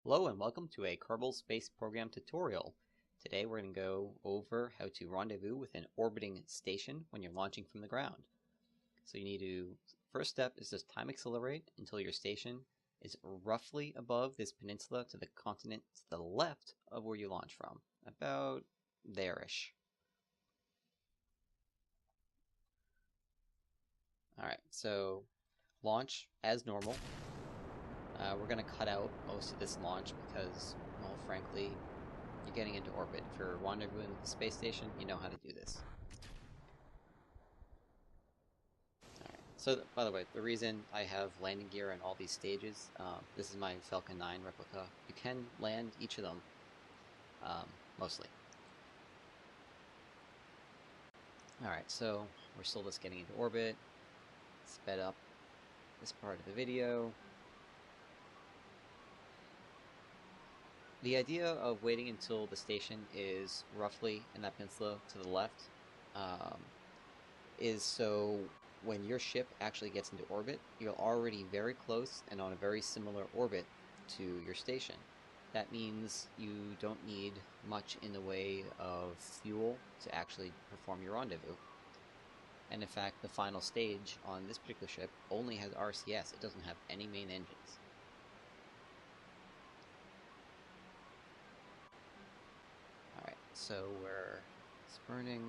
Hello and welcome to a Kerbal Space Program tutorial. Today we're going to go over how to rendezvous with an orbiting station when you're launching from the ground. So you need to, first step is just time accelerate until your station is roughly above this peninsula to the continent to the left of where you launch from. About there-ish. Alright, so launch as normal. We're going to cut out most of this launch because, well, frankly, you're getting into orbit. If you're rendezvousing with the space station, you know how to do this. Alright, so by the way, the reason I have landing gear in all these stages, this is my Falcon 9 replica. You can land each of them, mostly. Alright, so we're still just getting into orbit. Sped up this part of the video. The idea of waiting until the station is roughly in that peninsula to the left is so when your ship actually gets into orbit, you're already very close and on a very similar orbit to your station. That means you don't need much in the way of fuel to actually perform your rendezvous. And in fact, the final stage on this particular ship only has RCS. It doesn't have any main engines. So we're spurning.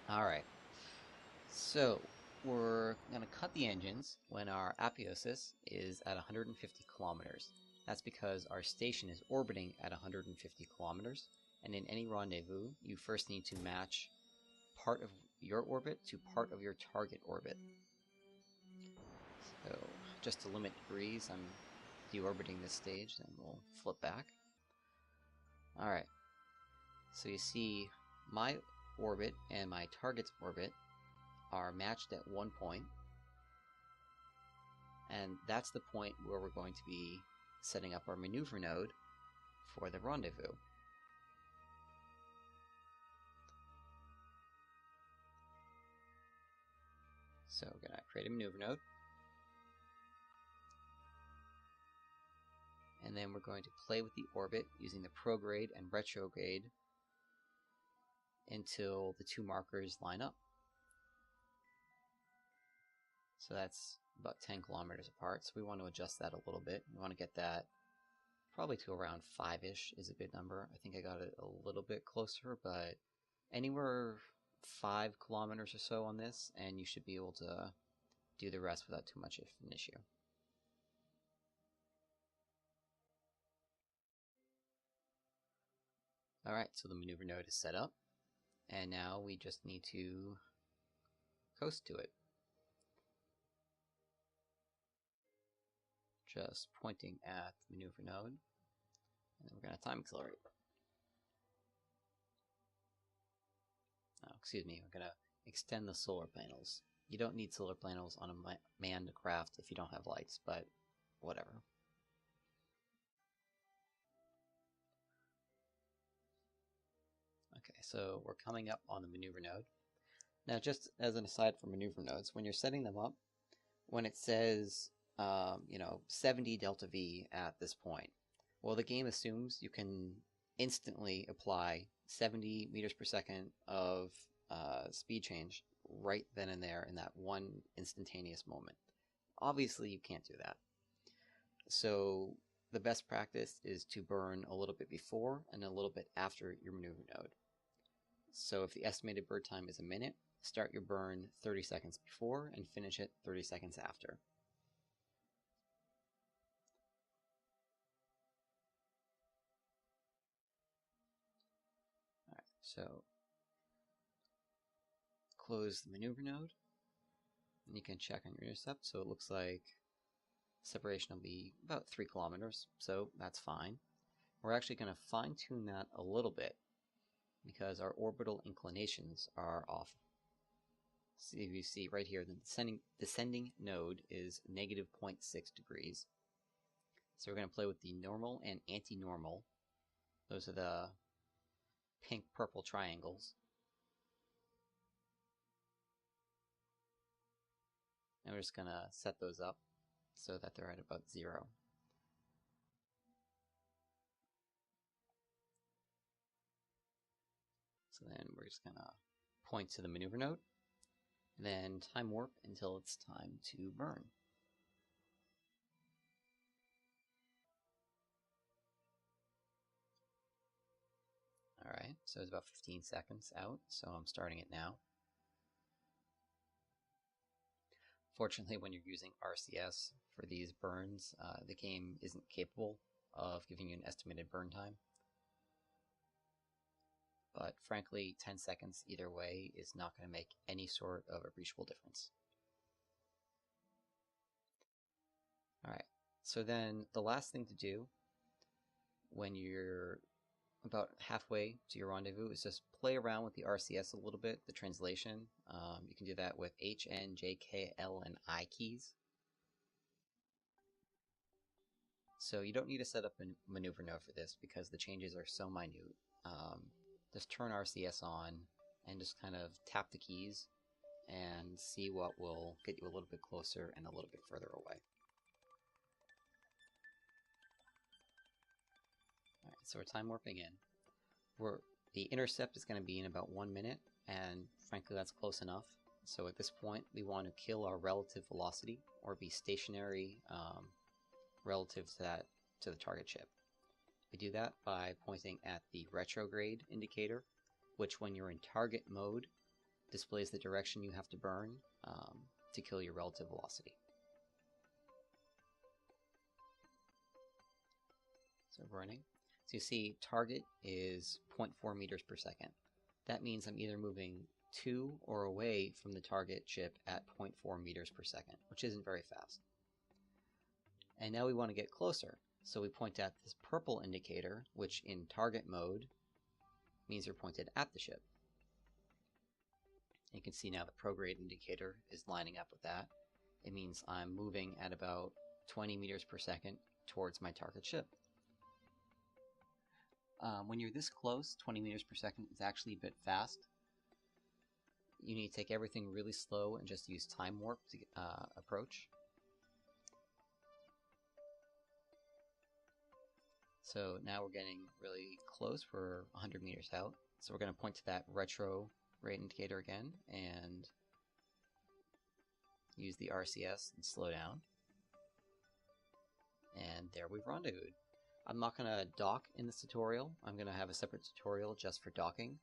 Alright, so we're going to cut the engines when our apoapsis is at 150 kilometers. That's because our station is orbiting at 150 kilometers, and in any rendezvous, you first need to match part of your orbit to part of your target orbit. So, just to limit degrees, I'm deorbiting this stage, then we'll flip back. Alright, so you see my orbit and my target's orbit are matched at one point, and that's the point where we're going to be setting up our maneuver node for the rendezvous. So we're going to create a maneuver node. And then we're going to play with the orbit using the prograde and retrograde until the two markers line up. So that's about 10 kilometers apart, so we want to adjust that a little bit. We want to get that probably to around 5-ish is a good number. I think I got it a little bit closer, but anywhere 5 kilometers or so on this, and you should be able to do the rest without too much of an issue. Alright, so the maneuver node is set up, and now we just need to coast to it. Just pointing at the maneuver node, and then we're going to time accelerate. Oh, excuse me, we're going to extend the solar panels. You don't need solar panels on a manned craft if you don't have lights, but whatever. Okay, so we're coming up on the maneuver node. Now, just as an aside for maneuver nodes, when you're setting them up, when it says, 70 delta V at this point, well, the game assumes you can instantly apply 70 meters per second of speed change right then and there in that one instantaneous moment. Obviously, you can't do that. So the best practice is to burn a little bit before and a little bit after your maneuver node. So if the estimated burn time is a minute, start your burn 30 seconds before and finish it 30 seconds after. Alright, so close the maneuver node, and you can check on your intercept. So it looks like separation will be about 3 kilometers, so that's fine. We're actually going to fine-tune that a little bit because our orbital inclinations are off. So you see right here, the descending node is negative 0.6 degrees. So we're going to play with the normal and anti-normal. Those are the pink-purple triangles. And we're just going to set those up so that they're at about 0. So then we're just going to point to the maneuver node, then time warp until it's time to burn. Alright, so it's about 15 seconds out, so I'm starting it now. Fortunately, when you're using RCS for these burns, the game isn't capable of giving you an estimated burn time. But frankly, 10 seconds either way is not going to make any sort of appreciable difference. Alright, so then the last thing to do when you're about halfway to your rendezvous is just play around with the RCS a little bit, the translation. You can do that with H, N, J, K, L, and I keys. So you don't need to set up a maneuver node for this because the changes are so minute. Just turn RCS on and just kind of tap the keys and see what will get you a little bit closer and a little bit further away. Alright, so we're time warping in. The intercept is going to be in about 1 minute, and frankly that's close enough. So at this point we want to kill our relative velocity or be stationary relative to the target ship. We do that by pointing at the retrograde indicator, which when you're in target mode displays the direction you have to burn to kill your relative velocity. So burning. So you see target is 0.4 meters per second. That means I'm either moving to or away from the target ship at 0.4 meters per second, which isn't very fast. And now we want to get closer. So we point at this purple indicator, which in target mode means you're pointed at the ship. You can see now the prograde indicator is lining up with that. It means I'm moving at about 20 meters per second towards my target ship. When you're this close, 20 meters per second is actually a bit fast. You need to take everything really slow and just use time warp to approach. So now we're getting really close. We're 100 meters out. So we're going to point to that retro rate indicator again and use the RCS and slow down. And there we've rendezvoused. I'm not going to dock in this tutorial. I'm going to have a separate tutorial just for docking.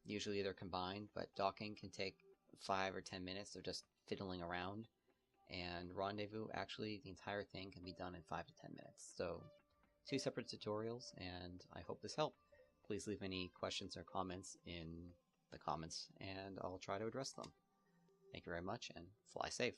Usually they're combined, but docking can take 5 or 10 minutes of just fiddling around. And rendezvous, actually, the entire thing can be done in 5 to 10 minutes. So 2 separate tutorials, and I hope this helped. Please leave any questions or comments in the comments, and I'll try to address them. Thank you very much, and fly safe.